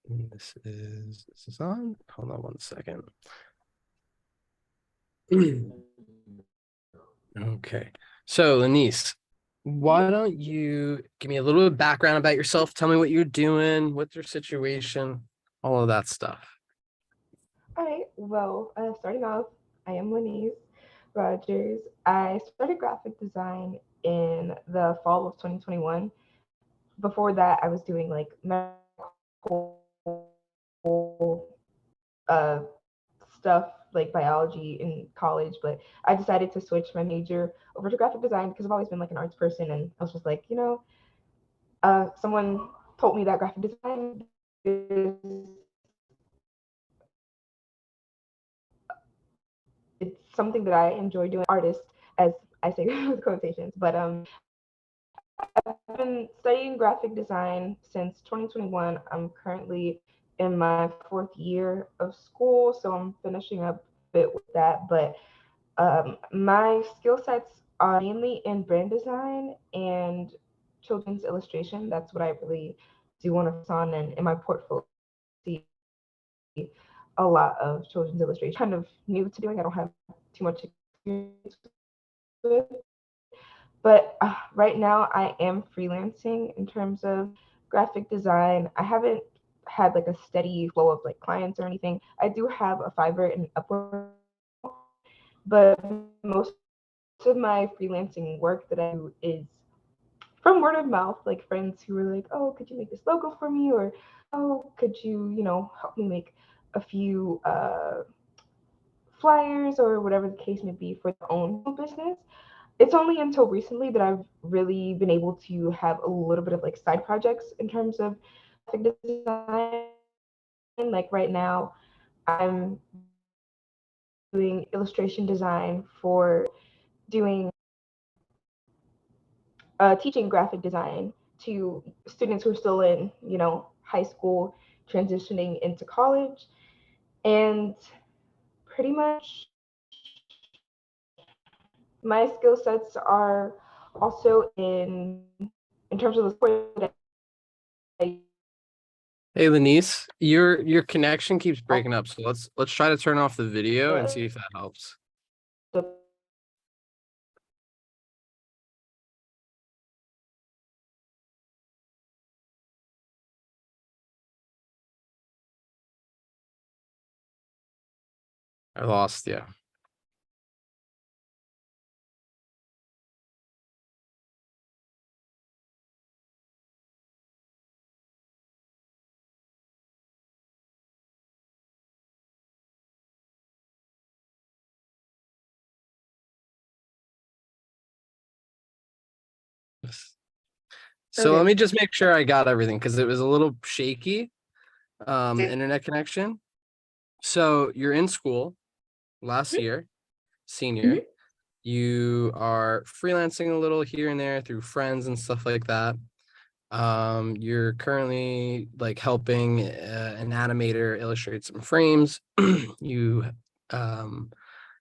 This is on. Hold on one second. Okay. So, Lanice, why don't you give me a little bit of background about yourself? Tell me what you're doing, what's your situation, all of that stuff. All right. Well, starting off, I am Lenise Rogers. I started graphic design in the fall of 2021. Before that, I was doing like uh, stuff like biology in college, but I decided to switch my major over to graphic design because I've always been like an arts person, and I was just like, someone told me that graphic design is it's something that I enjoy doing. Artist, as I say with quotations, but I've been studying graphic design since 2021. I'm currently in my fourth year of school, so I'm finishing up a bit with that. But my skill sets are mainly in brand design and children's illustration. That's what I really do want to focus on. And in my portfolio, see a lot of children's illustration. Kind of new to doing. I don't have too much experience with. But right now, I am freelancing in terms of graphic design. I haven't had like a steady flow of like clients or anything. I do have a Fiverr and Upwork, but most of my freelancing work that I do is from word of mouth, like friends who were like, "Oh, could you make this logo for me?" or "Oh, could you, help me make a few flyers or whatever the case may be for their own business." It's only until recently that I've really been able to have a little bit of like side projects in terms of graphic design. Like right now, I'm doing illustration design for doing teaching graphic design to students who are still in, high school, transitioning into college. And pretty much my skill sets are also in terms of the sport that I Hey, Lanice, your connection keeps breaking up, so let's try to turn off the video and see if that helps. I lost you. So let Okay. me just make sure I got everything because it was a little shaky, Okay. internet connection. So you're in school last year, senior. Mhm. You are freelancing a little here and there through friends and stuff like that. You're currently like helping an animator illustrate some frames. You um,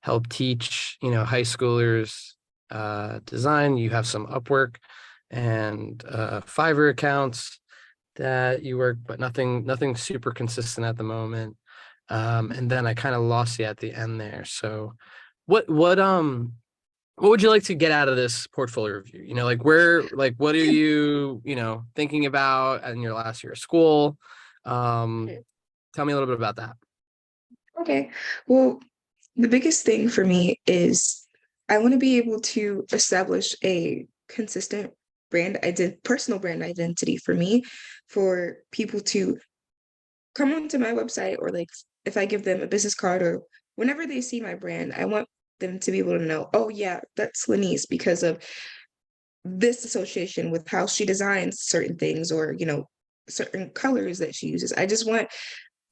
help teach, high schoolers design. You have some Upwork and Fiverr accounts that you work, but nothing super consistent at the moment. And then I kind of lost you at the end there. So what what um what would you like to get out of this portfolio review? What are you, thinking about in your last year of school? Um, Tell me a little bit about that. Okay. Well, the biggest thing for me is I want to be able to establish a consistent personal brand identity for me, for people to come onto my website, or like if I give them a business card or whenever they see my brand, I want them to be able to know, oh yeah, that's Lanice because of this association with how she designs certain things, or certain colors that she uses. I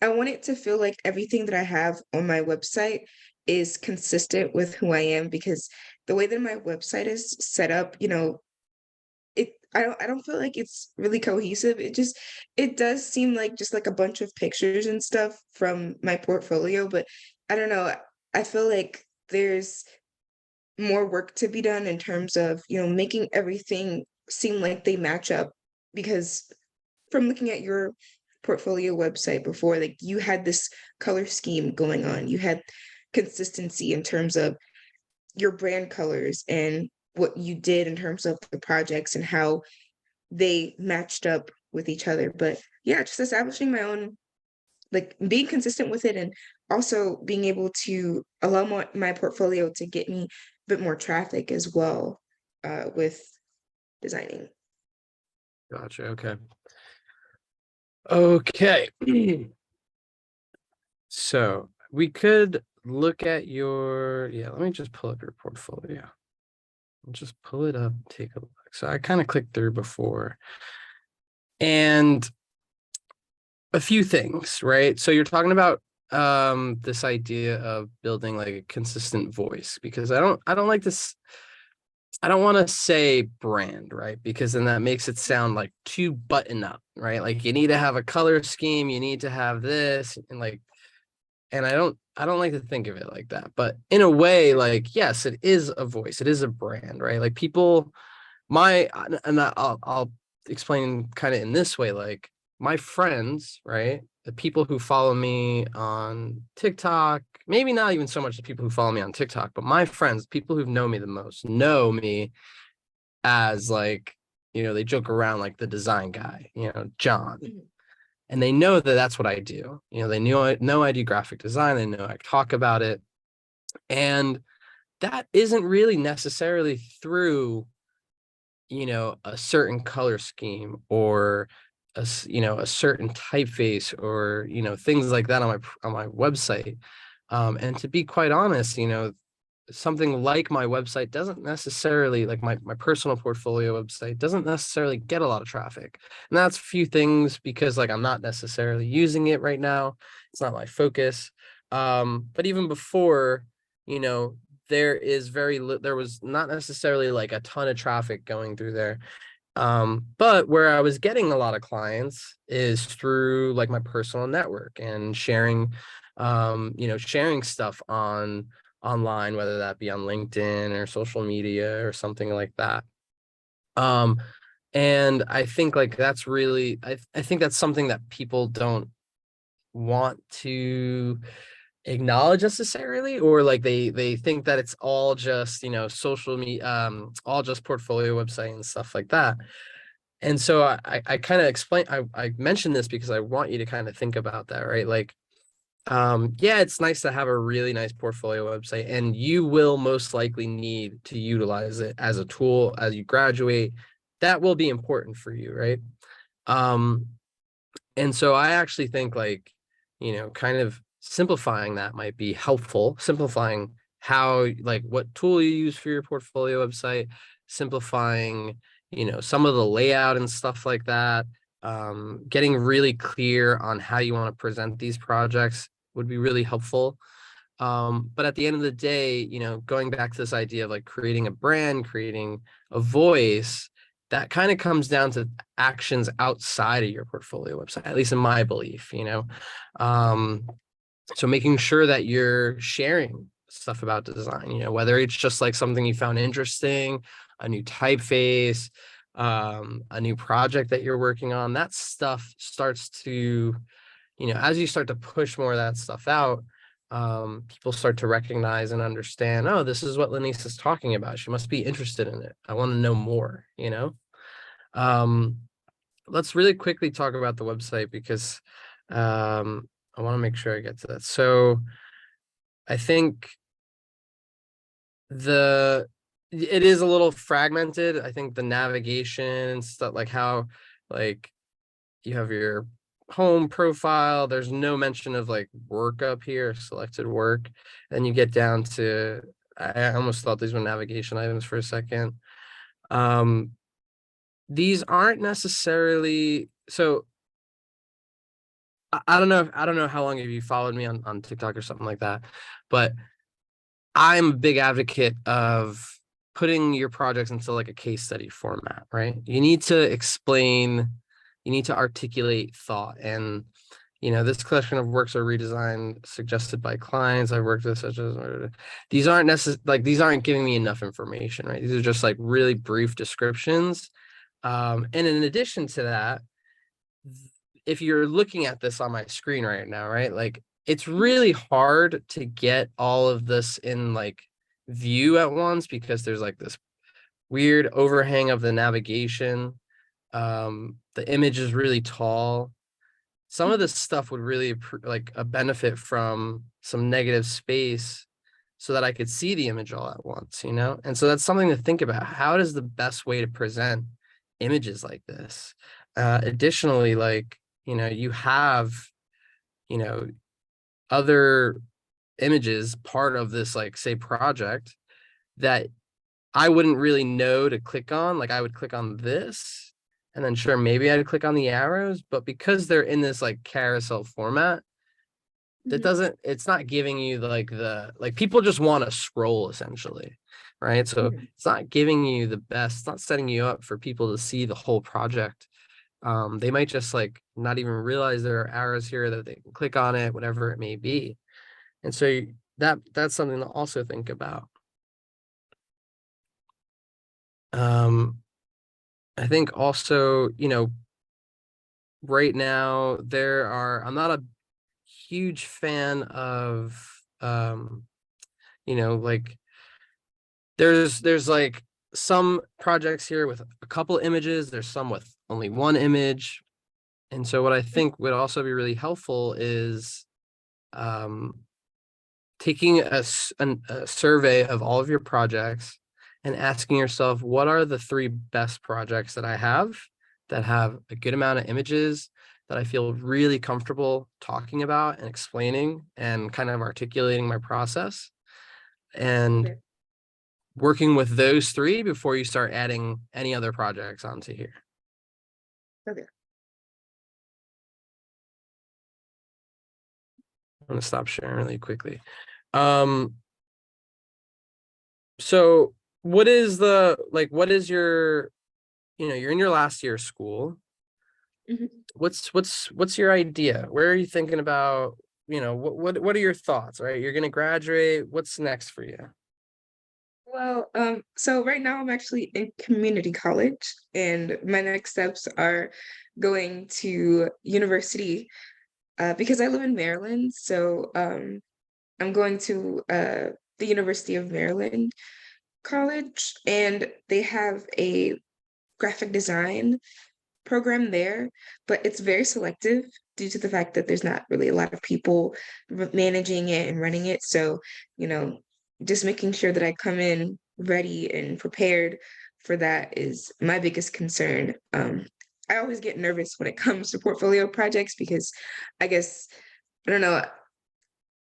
want it to feel like everything that I have on my website is consistent with who I am, because the way that my website is set up, I don't feel like it's really cohesive. It does seem like just like a bunch of pictures and stuff from my portfolio, but I don't know. I feel like there's more work to be done in terms of, making everything seem like they match up, because from looking at your portfolio website before, like you had this color scheme going on, you had consistency in terms of your brand colors and what you did in terms of the projects and how they matched up with each other. But yeah, just establishing my own, like being consistent with it, and also being able to allow my portfolio to get me a bit more traffic as well, with designing. Gotcha. Okay. Okay. So we could look at your, yeah, let me just pull up your portfolio. I'll just pull it up, take a look. So I kind of clicked through before. And a few things, right? So you're talking about this idea of building like a consistent voice, because I don't like this. I don't want to say brand, right? Because then that makes it sound like too button up, right? Like you need to have a color scheme, you need to have this, and like, and I don't like to think of it like that. But in a way, like, yes, it is a voice, it is a brand, right? Like people, I'll explain kind of in this way, like my friends, right? The people who follow me on TikTok, maybe not even so much the people who follow me on TikTok, but my friends, people who've known me the most, know me as like, they joke around like the design guy, John. And they know that that's what I do. They know I do graphic design. They know I talk about it. And that isn't really necessarily through, a certain color scheme or a certain typeface or, things like that on my website. And to be quite honest, something like my website doesn't necessarily, like my personal portfolio website doesn't necessarily get a lot of traffic. And that's a few things because like I'm not necessarily using it right now. It's not my focus. But even before, there was not necessarily like a ton of traffic going through there. But where I was getting a lot of clients is through like my personal network and sharing, sharing stuff online, whether that be on LinkedIn or social media or something like that. And I think like that's really, I think that's something that people don't want to acknowledge necessarily, or like they think that it's all just, social media, all just portfolio website and stuff like that. And so I kind of explain, I mentioned this because I want you to kind of think about that, right? Like, yeah, it's nice to have a really nice portfolio website, and you will most likely need to utilize it as a tool as you graduate. That will be important for you, right? And so I actually think like, kind of simplifying that might be helpful, simplifying how, like what tool you use for your portfolio website, simplifying, some of the layout and stuff like that. Getting really clear on how you want to present these projects would be really helpful. But at the end of the day, going back to this idea of like creating a brand, creating a voice, that kind of comes down to actions outside of your portfolio website, at least in my belief, so making sure that you're sharing stuff about design, whether it's just like something you found interesting, a new typeface, a new project that you're working on, that stuff starts to, as you start to push more of that stuff out, people start to recognize and understand, oh, this is what Lenice is talking about. She must be interested in it. I want to know more, Let's really quickly talk about the website because I want to make sure I get to that. So I think it is a little fragmented. I think the navigation and stuff, like how, like you have your home profile, there's no mention of like work up here, selected work. Then you get down to, I almost thought these were navigation items for a second. These aren't necessarily, so I don't know how long have you followed me on TikTok or something like that, but I'm a big advocate of putting your projects into like a case study format, right? You need to explain, you need to articulate thought. And, this collection of works are redesigned, suggested by clients I've worked with, such as, these aren't these aren't giving me enough information, right? These are just like really brief descriptions. And in addition to that, if you're looking at this on my screen right now, right, like it's really hard to get all of this in like view at once because there's like this weird overhang of the navigation. The image is really tall. Some of this stuff would really like a benefit from some negative space so that I could see the image all at once, you know? And so that's something to think about. How does the best way to present images like this? Additionally, like, you know, you have, you know, other images part of this, like, say, project that I wouldn't really know to click on. Like, I would click on this, and then sure, maybe I'd click on the arrows, but because they're in this like carousel format, that doesn't, it's not giving you like people just want to scroll essentially, right? So it's not giving you the best, it's not setting you up for people to see the whole project. They might just like not even realize there are arrows here that they can click on it, whatever it may be. And so that's something to also think about. I think also, you know, right now I'm not a huge fan of, you know, like there's like some projects here with a couple images, there's some with only one image. And so what I think would also be really helpful is taking a survey of all of your projects and asking yourself, what are the 3 best projects that I have that have a good amount of images that I feel really comfortable talking about and explaining and kind of articulating my process, and working with those 3 before you start adding any other projects onto here. Okay. I'm gonna stop sharing really quickly. So what is your, you know, you're in your last year of school. What's your idea? Where are you thinking about, you know, what are your thoughts, right? You're gonna graduate. What's next for you? Well, so right now I'm actually in community college, and my next steps are going to university because I live in Maryland. So I'm going to the University of Maryland College, and they have a graphic design program there, but it's very selective due to the fact that there's not really a lot of people managing it and running it. So, you know, just making sure that I come in ready and prepared for that is my biggest concern. I always get nervous when it comes to portfolio projects because I guess, I don't know,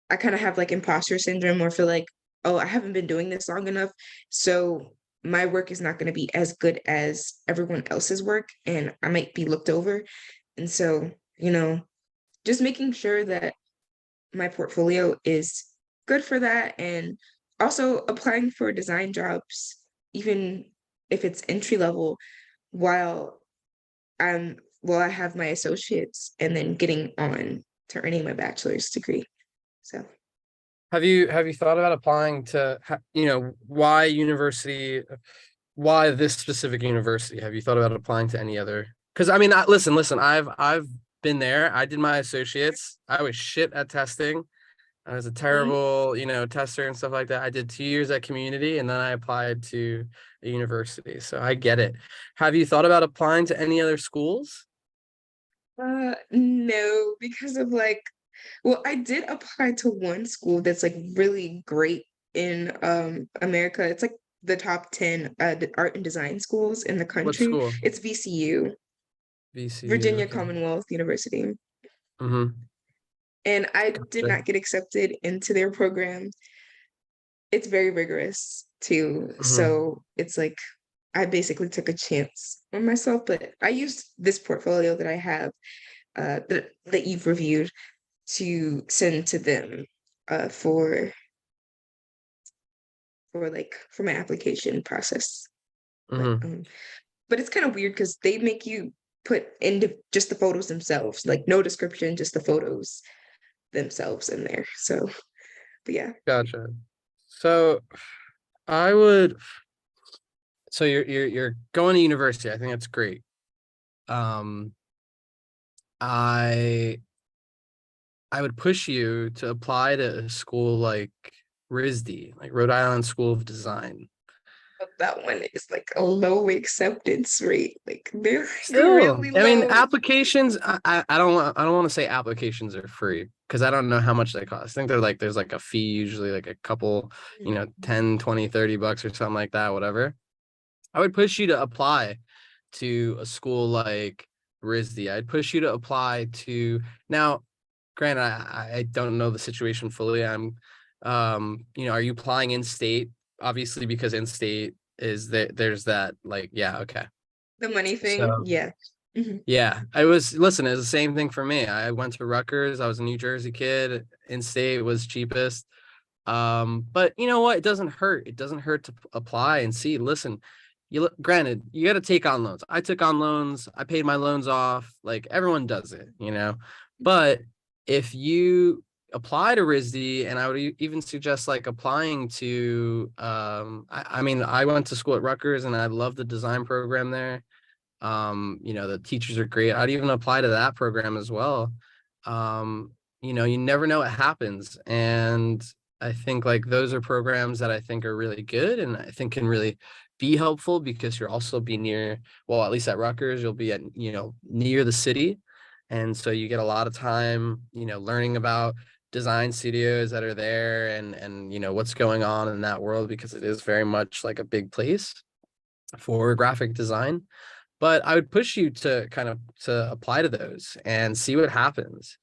I kind of have like imposter syndrome or feel like, oh, I haven't been doing this long enough. So my work is not going to be as good as everyone else's work and I might be looked over. And so, you know, just making sure that my portfolio is good for that and also applying for design jobs, even if it's entry level, while I have my associates and then getting on to earning my bachelor's degree. So Have you thought about applying to, you know, why this specific university? Have you thought about applying to any other? Because I mean, listen, I've been there. I did my associates. I was shit at testing. I was a terrible, you know, tester and stuff like that. I did 2 years at community and then I applied to a university. So I get it. Have you thought about applying to any other schools? no, because of like, well, I did apply to one school that's like really great in America. It's like the top 10 art and design schools in the What country. school? It's VCU, VCU. Virginia Okay. Commonwealth University. Mm-hmm. And I did Gotcha. not get accepted into their program. It's very rigorous too. Mm-hmm. So it's like I basically took a chance on myself, but I used this portfolio that I have that you've reviewed to send to them for for my application process. But Mm-hmm. but it's kind of weird because they make you put into just the photos themselves, like no description, just the photos themselves in there. So, but yeah. Gotcha. So I would, so you're going to university. I think that's great. Um, I would push you to apply to a school like RISD, like Rhode Island School of Design. But that one is like a low acceptance rate. Like they're Still, really I mean, low. applications, I don't want to say applications are free because I don't know how much they cost. I think they're like, there's like a fee, usually like a couple, 10, 20, 30 bucks or something like that, whatever. I would push you to apply to a school like RISD. I'd push you to apply to now, granted, I don't know the situation fully. Are you applying in state? Obviously, because in state is that there's that like, yeah, okay. The money thing, So yeah. Mhm. yeah, listen, it was the same thing for me. I went to Rutgers. I was a New Jersey kid. In state was cheapest. But you know what? It doesn't hurt. It doesn't hurt to apply and see. Listen, granted, you got to take on loans. I took on loans. I paid my loans off. Like everyone does it. But if you apply to RISD, and I would even suggest like applying to, I mean, I went to school at Rutgers and I love the design program there. The teachers are great. I'd even apply to that program as well. You never know what happens. And I think like those are programs that I think are really good and I think can really be helpful because you'll also be near, well, at least at Rutgers, you'll be at, near the city. And so you get a lot of time, learning about design studios that are there and what's going on in that world because it is very much like a big place for graphic design. But I would push you to kind of to apply to those and see what happens.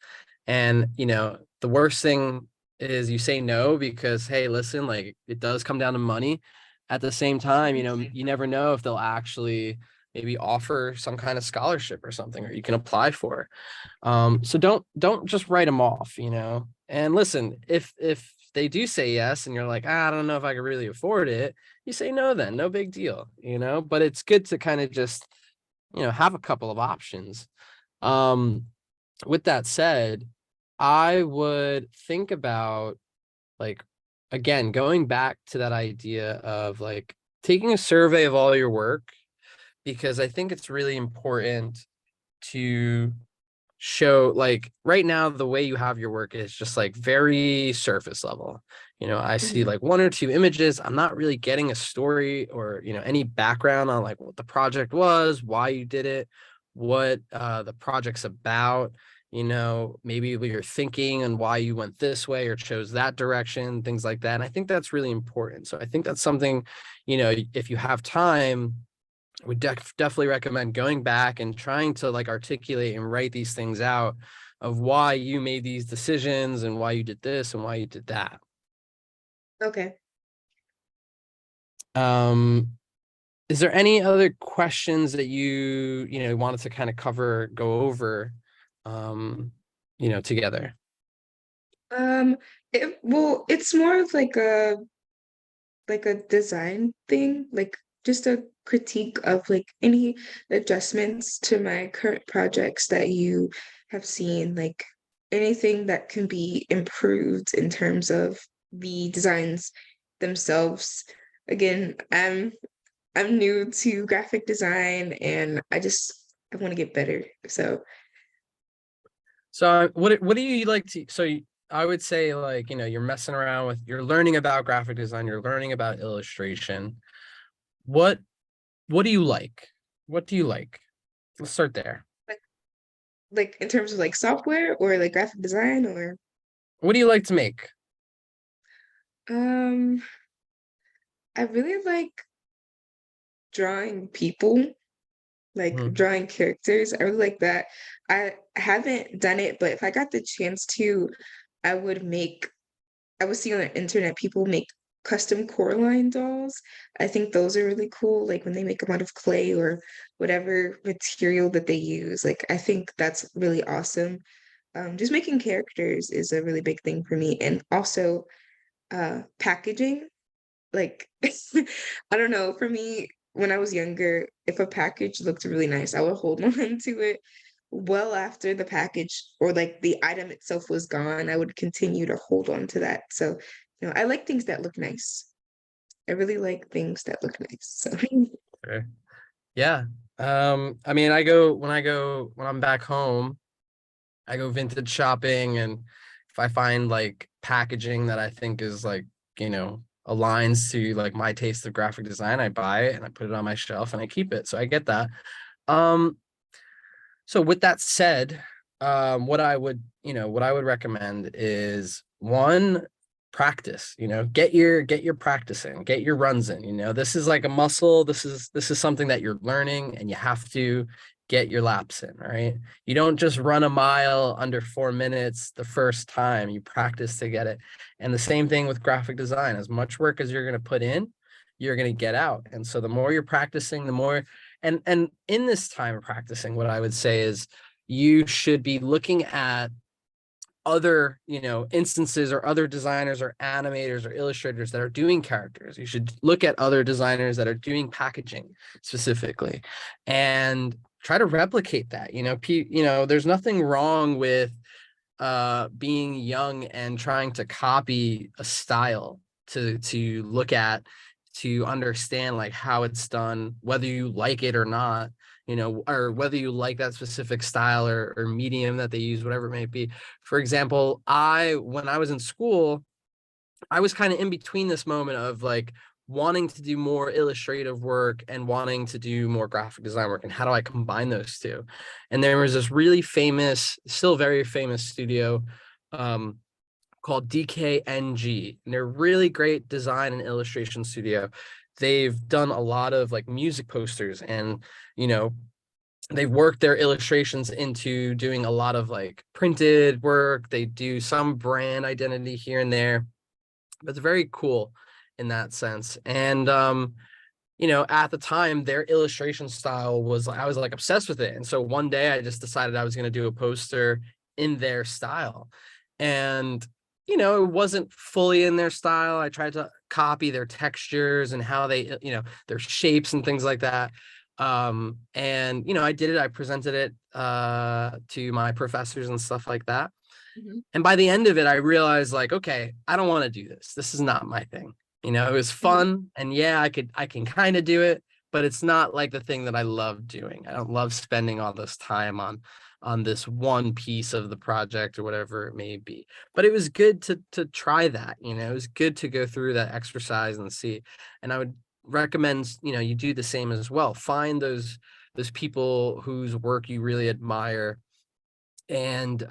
And the worst thing is you say no because hey, listen, like it does come down to money. At the same time, you never know if they'll actually maybe offer some kind of scholarship or something, or you can apply for. So don't just write them off. And listen, if they do say yes and you're like, I don't know if I could really afford it, you say no, then no big deal. But it's good to kind of just have a couple of options. Um, with that said, I would think about like, again, going back to that idea of like taking a survey of all your work, because I think it's really important to show like right now the way you have your work is just like very surface level. I see Mhm. like one or two images. I'm not really getting a story or any background on like what the project was, why you did it, what the project's about, maybe what you're thinking and why you went this way or chose that direction, things like that. And I think that's really important. So I think that's something, if you have time, would definitely recommend going back and trying to like articulate and write these things out of why you made these decisions and why you did this and why you did that. Okay. Is there any other questions that you wanted to kind of go over, together? Um, well, it's more of like a design thing, like just a critique of like any adjustments to my current projects that you have seen, like anything that can be improved in terms of the designs themselves. Again, I'm new to graphic design and I want to get better. So So what do you like to, I would say like, you're learning about graphic design, you're learning about illustration. What what do you like? What do you like? Let's start there. like like in terms of like software or like graphic design or What do you like to make? um I really like drawing people, like Mhm. drawing characters. I really like that. I haven't done it, but if I got the chance to, I would make, I would see on the internet people make custom Coraline dolls. I think those are really cool, like when they make them out of clay or whatever material that they use. Like I think that's really awesome. Just making characters is a really big thing for me. And also packaging. Like, I don't know, for me, when I was younger, if a package looked really nice, I would hold on to it well after the package or like the item itself was gone. I would continue to hold on to that. So, I like things that look nice. I really like things that look nice. So, Okay. Yeah. I mean, when I'm back home, I go vintage shopping, and if I find like packaging that I think is like, aligns to like my taste of graphic design, I buy it and I put it on my shelf and I keep it. So I get that. Um, so with that said, what I would recommend is, one, practice. Get your practice in, get your runs in. This is like a muscle. This is something that you're learning, and you have to get your laps in, right? You don't just run a mile under 4 minutes the first time. You practice to get it. And the same thing with graphic design. As much work as you're going to put in, you're going to get out. And so the more you're practicing, the more, and in this time of practicing, what I would say is you should be looking at other instances, or other designers or animators or illustrators that are doing characters. You should look at other designers that are doing packaging specifically, and try to replicate that. There's nothing wrong with being young and trying to copy a style, to look at, to understand like how it's done, whether you like it or not, or whether you like that specific style or medium that they use, whatever it may be. For example, when I was in school, I was kind of in between this moment of like wanting to do more illustrative work and wanting to do more graphic design work, and how do I combine those two? And there was this really famous, still very famous studio called DKNG, and they're really great design and illustration studio. They've done a lot of like music posters, and they've worked their illustrations into doing a lot of like printed work. They do some brand identity here and there, but it's very cool in that sense. And at the time, their illustration style was, I was like obsessed with it. And so one day I just decided I was going to do a poster in their style. And it wasn't fully in their style. I tried to copy their textures and how they, their shapes and things like that. And I did it. I presented it to my professors and stuff like that. Mm-hmm. And by the end of it, I realized like, okay, I don't want to do this. This is not my thing. It was fun, and yeah, I can kind of do it, but it's not like the thing that I love doing. I don't love spending all this time on this one piece of the project or whatever it may be. But it was good to try that. It was good to go through that exercise and see. And I would recommend you do the same as well. Find those people whose work you really admire, and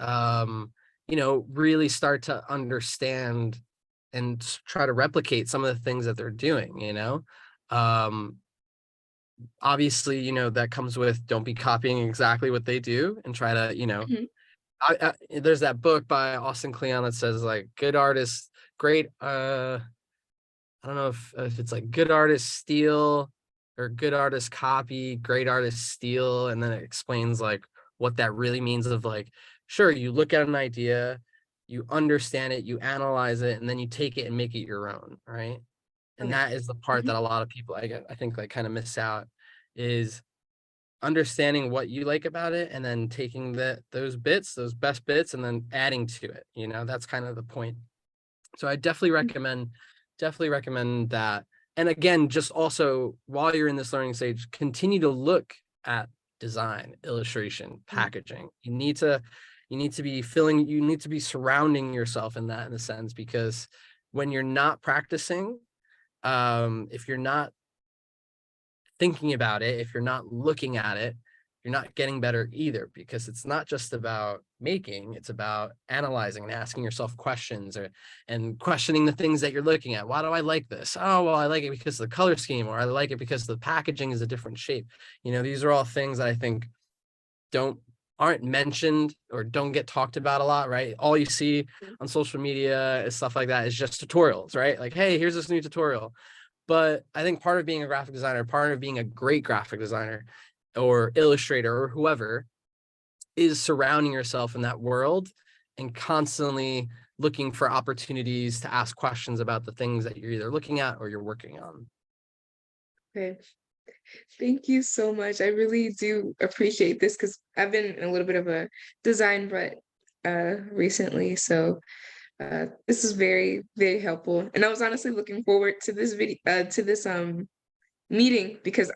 really start to understand and try to replicate some of the things that they're doing. Obviously, that comes with, don't be copying exactly what they do, and try to, mm-hmm. There's that book by Austin Kleon that says like, good artists, great, I don't know if it's like good artists steal, or good artists copy, great artists steal. And then it explains like what that really means, of like, sure, you look at an idea, you understand it, you analyze it, and then you take it and make it your own, right? And that is the part that a lot of people, I think, like kind of miss out, is understanding what you like about it, and then taking those best bits, and then adding to it. That's kind of the point. So I definitely recommend that. And again, just also, while you're in this learning stage, continue to look at design, illustration, packaging. You need to be surrounding yourself in a sense, because when you're not practicing, if you're not thinking about it, if you're not looking at it, you're not getting better either, because it's not just about making, it's about analyzing and asking yourself questions, and questioning the things that you're looking at. Why do I like this? Oh, well, I like it because of the color scheme, or I like it because the packaging is a different shape. These are all things that I think aren't mentioned or don't get talked about a lot, right? All you see on social media is stuff like that, is just tutorials, right? Like, hey, here's this new tutorial. But I think part of being a graphic designer, part of being a great graphic designer or illustrator or whoever, is surrounding yourself in that world and constantly looking for opportunities to ask questions about the things that you're either looking at or you're working on. Okay. Thank you so much. I really do appreciate this, because I've been in a little bit of a design rut recently. So this is very, very helpful. And I was honestly looking forward to this video, to this meeting, because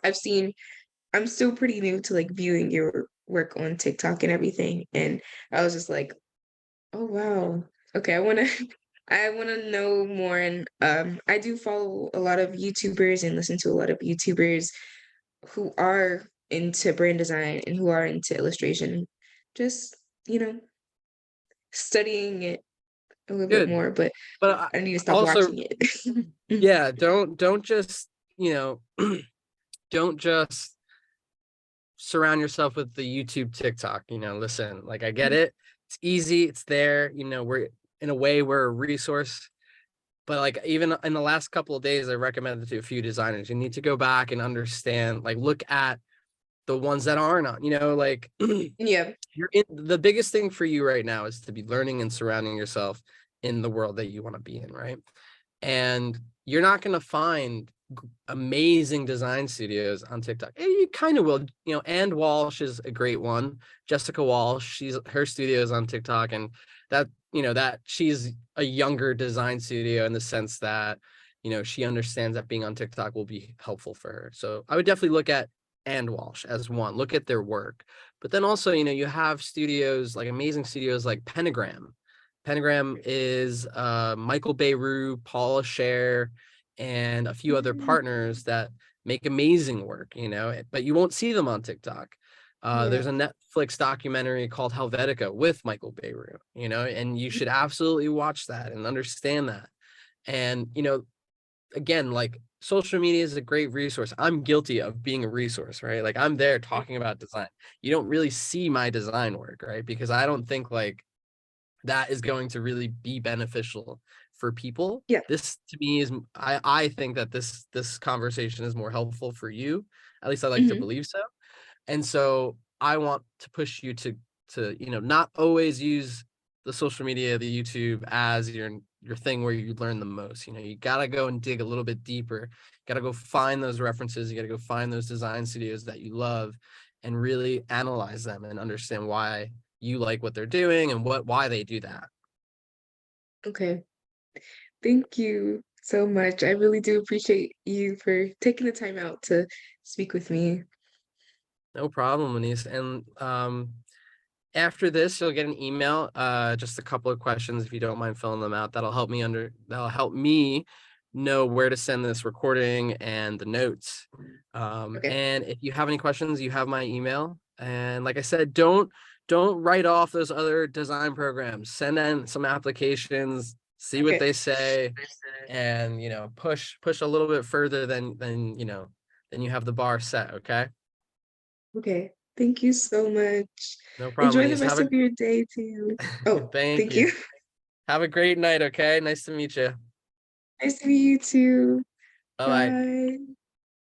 I'm still pretty new to like viewing your work on TikTok and everything. And I was just like, oh wow. Okay, I wanna know more. And I do follow a lot of YouTubers and listen to a lot of YouTubers who are into brand design and who are into illustration. Just, you know, studying it a little bit Good. more, but But I need to stop also, watching it. yeah, don't just, you know, don't just surround yourself with the YouTube, TikTok, you know, listen, like I get it. It's easy, it's there, you know, we're in a way we're a resource. But like even in the last couple of days, I recommended to a few designers, you need to go back and understand, like look at the ones that aren't on, you know, like Yeah. you're in the biggest thing for you right now is to be learning and surrounding yourself in the world that you want to be in, right? And you're not going to find amazing design studios on TikTok. You kind of will, you know, and Walsh is a great one. Jessica Walsh, her studio is on TikTok, and that, you know, that she's a younger design studio in the sense that, you know, she understands that being on TikTok will be helpful for her. So I would definitely look at and Walsh as one, look at their work. But then also, you know, you have studios like amazing studios like Pentagram. Pentagram is Michael Beirut, Paula Scher, and a few other partners that make amazing work, you know, but you won't see them on TikTok. There's a Netflix documentary called Helvetica with Michael Beirut, you know, and you should absolutely watch that and understand that. And, you know, again, like social media is a great resource. I'm guilty of being a resource, right? Like I'm there talking about design. You don't really see my design work, right? Because I don't think like that is going to really be beneficial for people. Yeah. This to me is, I think that this conversation is more helpful for you. At least I like to Mhm. believe so. And so I want to push you to, you know, not always use the social media, the YouTube as your thing where you learn the most. You know, you gotta go and dig a little bit deeper. Gotta go find those references. You gotta go find those design studios that you love and really analyze them and understand why you like what they're doing and why they do that. Okay. Thank you so much. I really do appreciate you for taking the time out to speak with me. No problem, Anise. And after this, you'll get an email, just a couple of questions if you don't mind filling them out. That'll help me know where to send this recording and the notes. Okay. And if you have any questions, you have my email. And like I said, don't write off those other design programs. Send in some applications, see what Okay. they say, and you know, push a little bit further than you know, than you have the bar set, okay? Okay. Thank you so much. No problem, Enjoy the Anise. rest of your day too. Oh, Thank thank you. you. Have a great night, okay? Nice to meet you. Nice to meet you too. Bye bye. Bye.